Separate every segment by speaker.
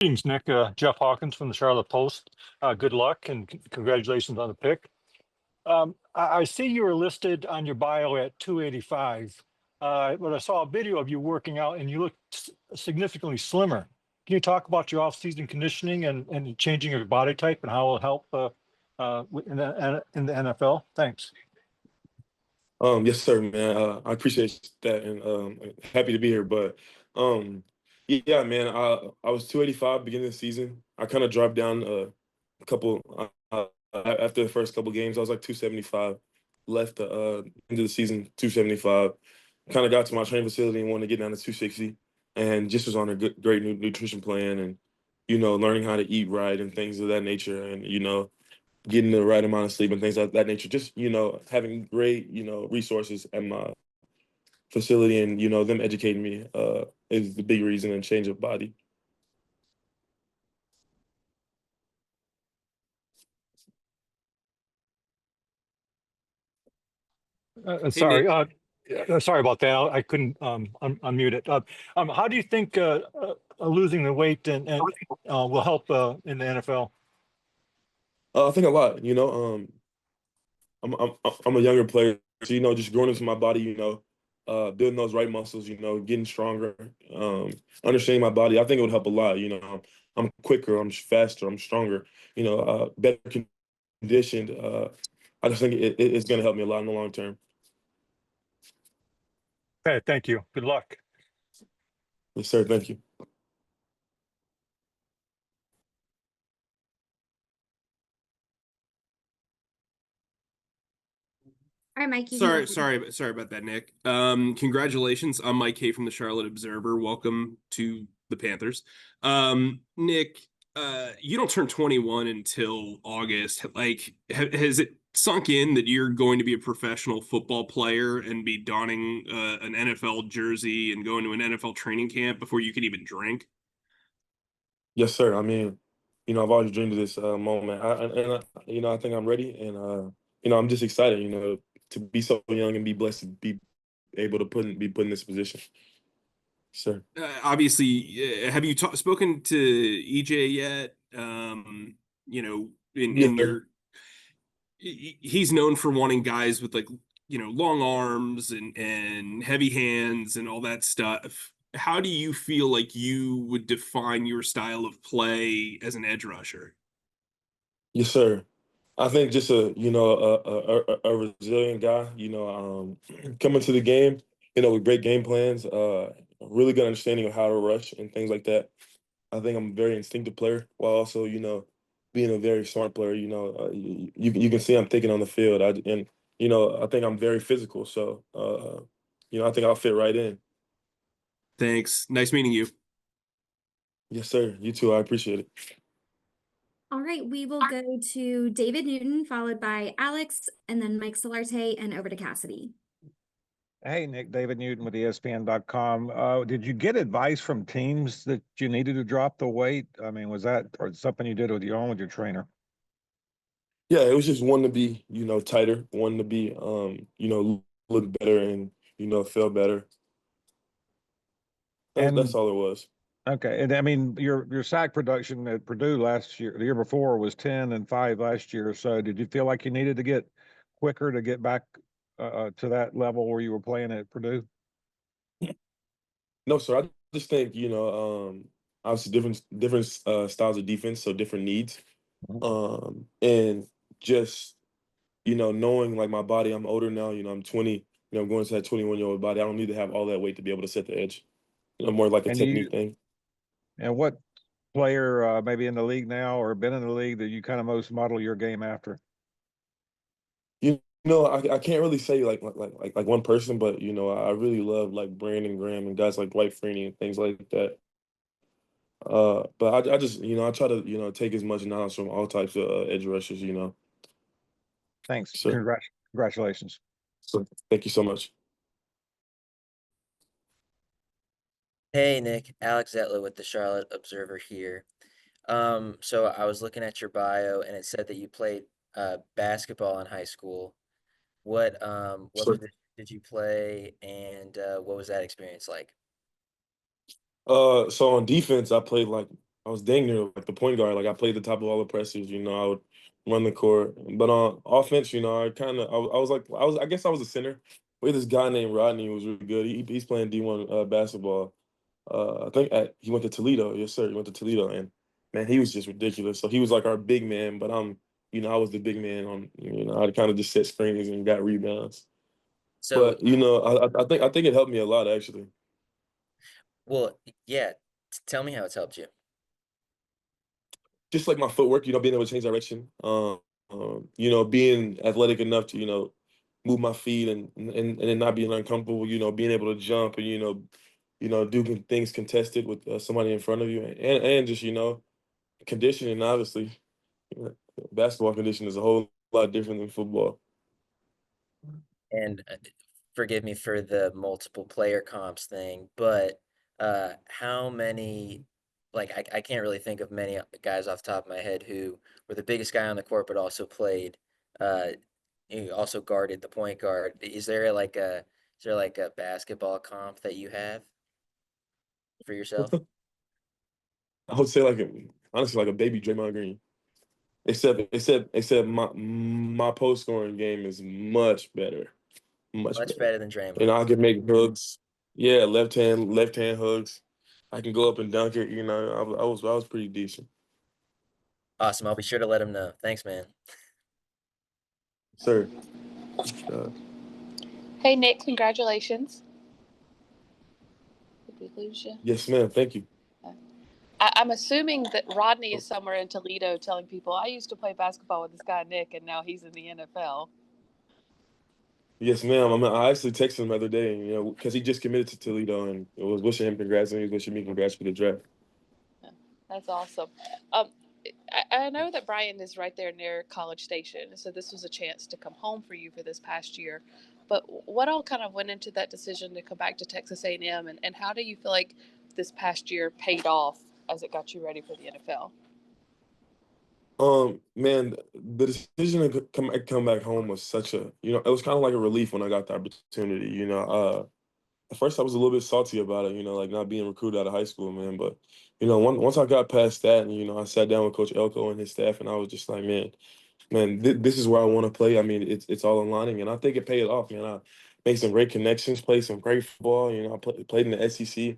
Speaker 1: Greetings, Nick. Jeff Hawkins from the Charlotte Post. Good luck and congratulations on the pick. I see you were listed on your bio at 285, but I saw a video of you working out and you look significantly slimmer. Can you talk about your off-season conditioning and changing your body type and how it'll help in the NFL? Thanks.
Speaker 2: Yes, sir, man. I appreciate that and happy to be here. But yeah, man, I was 285 beginning of the season. I kind of dropped down a couple after the first couple games. I was like 275. Left the end of the season 275. Kind of got to my training facility and wanted to get down to 260, and just was on a great nutrition plan and learning how to eat right and things of that nature, and getting the right amount of sleep and things like that nature. Just, having great, resources at my facility and, them educating me is the big reason and change of body.
Speaker 1: Sorry.
Speaker 3: Nick.
Speaker 1: Sorry about that. I couldn't unmute it. How do you think losing the weight and will help in the NFL?
Speaker 2: I think a lot, I'm a younger player, so, just growing into my body, building those right muscles, getting stronger, understanding my body. I think it would help a lot. I'm quicker, I'm faster, I'm stronger, better conditioned. I just think it's going to help me a lot in the long term.
Speaker 1: Okay, thank you. Good luck.
Speaker 2: Yes, sir. Thank you.
Speaker 4: All right, Mike.
Speaker 3: Sorry about that, Nick. Congratulations. I'm Mike K from the Charlotte Observer. Welcome to the Panthers. Nick, you don't turn 21 until August. Like, has it sunk in that you're going to be a professional football player and be donning an NFL jersey and going to an NFL training camp before you can even drink?
Speaker 2: Yes, sir. I mean, I've always dreamed of this moment. I think I'm ready, and I'm just excited, to be so young and be blessed to be able to be put in this position. Sure.
Speaker 3: Obviously, have you spoken to EJ yet? In
Speaker 2: Yeah.
Speaker 3: he's known for wanting guys with long arms and heavy hands and all that stuff. How do you feel like you would define your style of play as an edge rusher?
Speaker 2: Yes, sir. I think just a resilient guy, coming to the game, with great game plans, really good understanding of how to rush and things like that. I think I'm a very instinctive player while also, being a very smart player. You can see I'm thinking on the field. I think I'm very physical. So, I think I'll fit right in.
Speaker 3: Thanks. Nice meeting you.
Speaker 2: Yes, sir. You too. I appreciate it.
Speaker 4: All right, we will go to David Newton, followed by Alex, and then Mike Solarte, and over to Cassidy.
Speaker 5: Hey, Nick, David Newton with ESPN.com. Did you get advice from teams that you needed to drop the weight? I mean, was that or something you did with your trainer?
Speaker 2: Yeah, it was just one to be, tighter, one to be, look better and, feel better. That's all it was.
Speaker 5: Okay, and I mean, your sack production at Purdue the year before was 10 and 5 last year. So did you feel like you needed to get quicker to get back to that level where you were playing at Purdue?
Speaker 2: No, sir. I just think, obviously different styles of defense, so different needs. And just, knowing like my body, I'm older now, I'm 20, I'm going to that 21-year-old body. I don't need to have all that weight to be able to set the edge. More like a technique thing.
Speaker 5: And what player maybe in the league now or been in the league that you kind of most model your game after?
Speaker 2: I can't really say like one person, but I really love like Brandon Graham and guys like Dwight Freeney and things like that. But I just I try to take as much knowledge from all types of edge rushers.
Speaker 5: Thanks.
Speaker 2: Sure.
Speaker 5: Congratulations.
Speaker 2: So thank you so much.
Speaker 6: Hey, Nick, Alex Zetler with the Charlotte Observer here. So I was looking at your bio and it said that you played basketball in high school. What
Speaker 2: Sure.
Speaker 6: position did you play, and what was that experience like?
Speaker 2: So on defense, I played like I was dang near like the point guard. Like I played the top of all the pressers. I would run the court. But on offense, I guess I was a center. We had this guy named Rodney who was really good. He's playing D1 basketball. I think he went to Toledo. Yes, sir. He went to Toledo, and man, he was just ridiculous. So he was like our big man, but I was the big man on. I kind of just set screens and got rebounds.
Speaker 6: So,
Speaker 2: But I think it helped me a lot actually.
Speaker 6: well, yeah, tell me how it's helped you.
Speaker 2: Just like my footwork, being able to change direction. Being athletic enough to move my feet and not being uncomfortable. Being able to jump and do things contested with somebody in front of you, and just conditioning. Obviously, basketball conditioning is a whole lot different than football.
Speaker 6: And forgive me for the multiple player comps thing, but how many, like, I can't really think of many guys off the top of my head who were the biggest guy on the court, but also played, also guarded the point guard. Is there like a basketball comp that you have for yourself?
Speaker 2: I would say honestly like a baby Draymond Green. Except my post scoring game is much better. Much
Speaker 6: Much
Speaker 2: better.
Speaker 6: better than Draymond.
Speaker 2: I can make hooks. Yeah, left hand hooks. I can go up and dunk it. I was pretty decent.
Speaker 6: Awesome. I'll be sure to let him know. Thanks, man.
Speaker 2: Sir.
Speaker 7: Hey, Nick, congratulations. Did we lose you?
Speaker 2: Yes, ma'am. Thank you.
Speaker 7: I'm assuming that Rodney is somewhere in Toledo telling people, I used to play basketball with this guy, Nick, and now he's in the NFL.
Speaker 2: Yes, ma'am. I actually texted him the other day, because he just committed to Toledo and I was wishing him congrats and he was wishing me congrats for the draft.
Speaker 7: Yeah, that's awesome. I know that Brian is right there near College Station, so this was a chance to come home for you for this past year. But what all kind of went into that decision to come back to Texas A&M, and how do you feel like this past year paid off as it got you ready for the NFL?
Speaker 2: Man, the decision to come back home was such a, it was kind of like a relief when I got the opportunity. At first I was a little bit salty about it, like not being recruited out of high school, man. But once I got past that, and I sat down with Coach Elko and his staff, and I was just like, man, this is where I want to play. I mean, it's all aligning, and I think it paid off, man. I made some great connections, played some great football. I played in the SEC,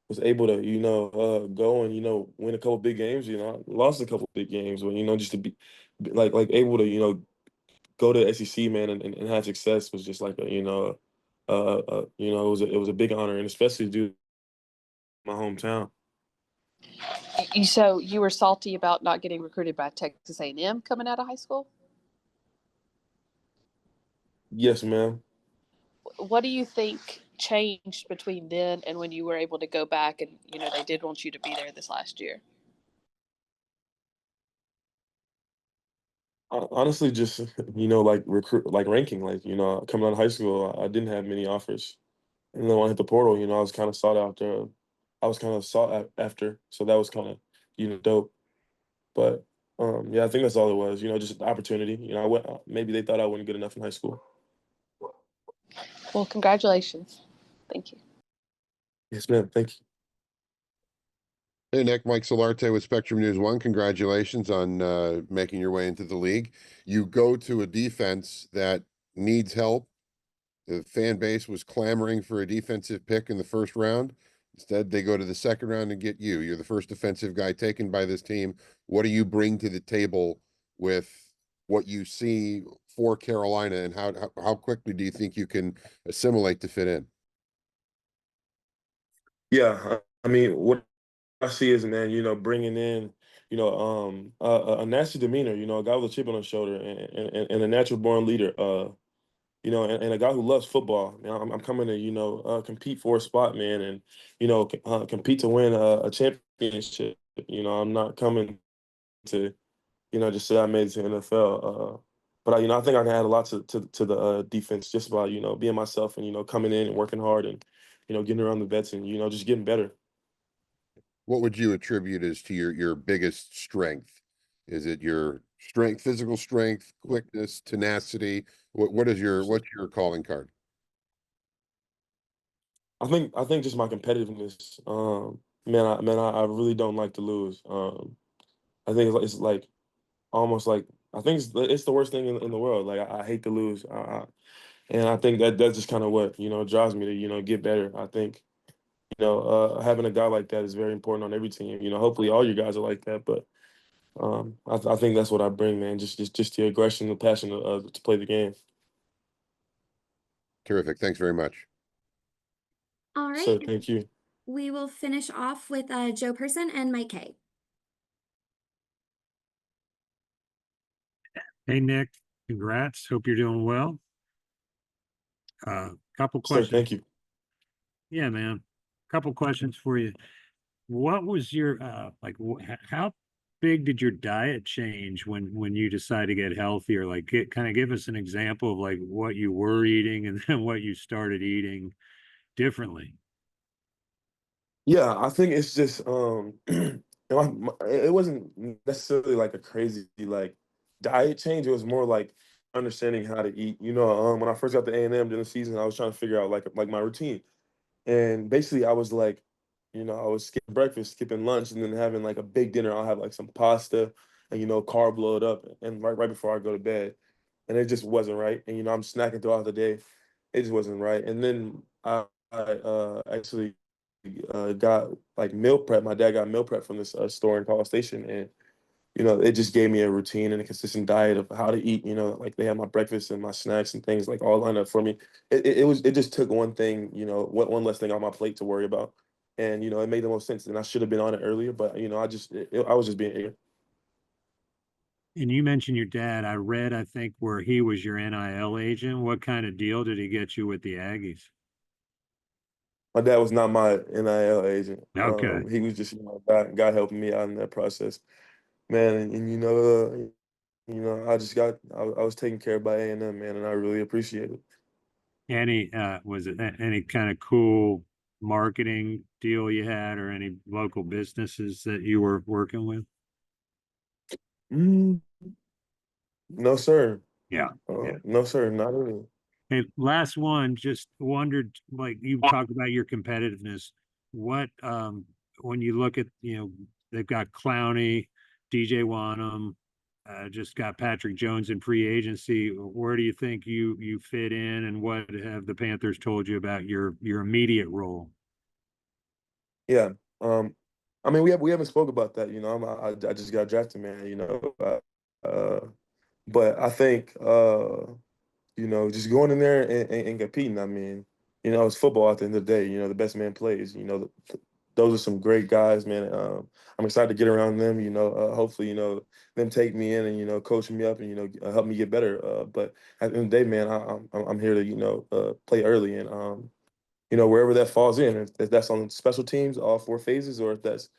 Speaker 2: was able to go and win a couple big games. I lost a couple big games, but just to be like able to go to SEC, man, and have success was just like it was a big honor, and especially due to my hometown.
Speaker 7: So you were salty about not getting recruited by Texas A&M coming out of high school?
Speaker 2: Yes, ma'am.
Speaker 7: What do you think changed between then and when you were able to go back and, they did want you to be there this last year?
Speaker 2: Honestly, just like ranking, coming out of high school, I didn't have many offers, and then when I hit the portal, I was kind of sought after. I was kind of sought after, so that was kind of dope. But yeah, I think that's all it was. Just opportunity. I went. Maybe they thought I wasn't good enough in high school.
Speaker 7: Well, congratulations. Thank you.
Speaker 2: Yes, ma'am. Thank you.
Speaker 8: Hey, Nick, Mike Solarte with Spectrum News One. Congratulations on making your way into the league. You go to a defense that needs help. The fan base was clamoring for a defensive pick in the first round. Instead, they go to the second round and get you. You're the first defensive guy taken by this team. What do you bring to the table with what you see for Carolina, and how quickly do you think you can assimilate to fit in?
Speaker 2: Yeah, I mean, what I see is, man, bringing in, a nasty demeanor, a guy with a chip on his shoulder and a natural born leader, and a guy who loves football. I'm coming to, compete for a spot, man, and, compete to win a championship. I'm not coming to, just say I made it to NFL. But I think I can add a lot to the defense just by, being myself and, coming in and working hard and, getting around the vets and, just getting better.
Speaker 8: What would you attribute as to your biggest strength? Is it your strength, physical strength, quickness, tenacity? What's your calling card?
Speaker 2: I think just my competitiveness. I really don't like to lose. I think it's like almost like I think it's the worst thing in the world. Like I hate to lose, and I think that's just kind of what drives me to get better. I think having a guy like that is very important on every team. Hopefully all you guys are like that, but I think that's what I bring, man. Just the aggression, the passion to play the game.
Speaker 8: Terrific. Thanks very much.
Speaker 4: All
Speaker 2: So
Speaker 4: right.
Speaker 2: thank you.
Speaker 4: We will finish off with Joe Person and Mike K.
Speaker 9: Hey, Nick, congrats. Hope you're doing well. Couple
Speaker 2: Sir,
Speaker 9: questions.
Speaker 2: thank you.
Speaker 9: Yeah, man. Couple questions for you. What was your how big did your diet change when you decided to get healthier? Like, kind of give us an example of like what you were eating and then what you started eating differently.
Speaker 2: Yeah, I think it's just it wasn't necessarily like a crazy like diet change. It was more like understanding how to eat. When I first got to A&M during the season, I was trying to figure out like my routine. And basically I was like, I was skipping breakfast, skipping lunch, and then having like a big dinner. I'll have like some pasta and carb load up and right before I go to bed. And it just wasn't right. And I'm snacking throughout the day. It just wasn't right. And then I actually got like meal prep. My dad got meal prep from this store in College Station, and it just gave me a routine and a consistent diet of how to eat. Like they had my breakfast and my snacks and things like all lined up for me. It just took one thing, one less thing on my plate to worry about, and it made the most sense. And I should have been on it earlier, but I was just being ignorant.
Speaker 9: And you mentioned your dad. I read, I think, where he was your NIL agent. What kind of deal did he get you with the Aggies?
Speaker 2: My dad was not my NIL agent.
Speaker 9: Okay.
Speaker 2: He was just God helping me out in that process, man. And I was taken care of by A&M, man, and I really appreciate it.
Speaker 9: Any was it any kind of cool marketing deal you had or any local businesses that you were working with?
Speaker 2: Mm, no, sir.
Speaker 9: Yeah.
Speaker 2: No, sir, not really.
Speaker 9: Hey, last one, just wondered, like you talked about your competitiveness. What when you look at, they've got Clowney, DJ Wanham, just got Patrick Jones in free agency. Where do you think you fit in, and what have the Panthers told you about your immediate role?
Speaker 2: Yeah. I mean, we haven't spoke about that. I just got drafted, man. But I think just going in there and competing. I mean, it's football at the end of the day. The best man plays. Those are some great guys, man. I'm excited to get around them. Hopefully, them take me in and coach me up and help me get better. But at the end of the day, man, I'm here to play early and wherever that falls in. If that's on special teams, all four phases, or if that's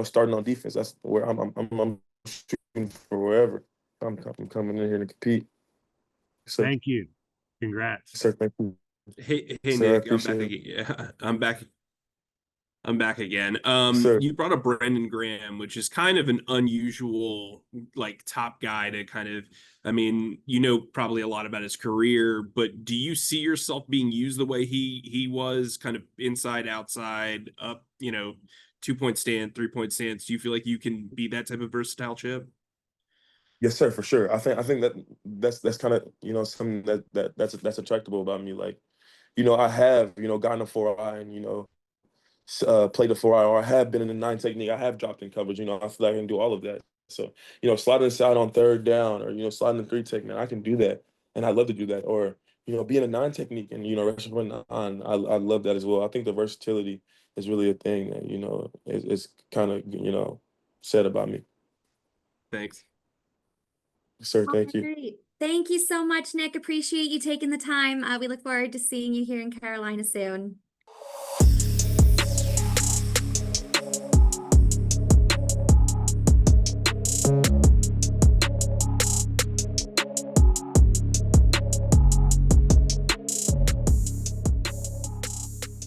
Speaker 2: starting on defense, that's where I'm shooting for wherever. I'm coming in here to compete. So,
Speaker 9: Thank you. Congrats.
Speaker 2: sir, thank you.
Speaker 3: Hey,
Speaker 2: Sir, I
Speaker 3: Nick, I'm back
Speaker 2: appreciate it.
Speaker 3: again. Yeah, I'm back again.
Speaker 2: Sir.
Speaker 3: You brought up Brandon Graham, which is kind of an unusual, like, top guy to kind of, I mean, probably a lot about his career, but do you see yourself being used the way he was, kind of inside, outside, up, 2-point stand, 3-point stance? Do you feel like you can be that type of versatile chip?
Speaker 2: Yes, sir, for sure. I think that's kind of something that's attractable about me. Like, I have gotten a 4-eye and played a 4-eye, or I have been in the 9 technique. I have dropped in coverage. I feel like I can do all of that. So sliding inside on 3rd down, or sliding in 3 technique, I can do that, and I love to do that. Or being a 9 technique and rushing for 9, I love that as well. I think the versatility is really a thing that is kind of said about me.
Speaker 3: Thanks.
Speaker 2: Sir,
Speaker 4: All
Speaker 2: thank you.
Speaker 4: right. Thank you so much, Nick. Appreciate you taking the time. We look forward to seeing you here in Carolina soon.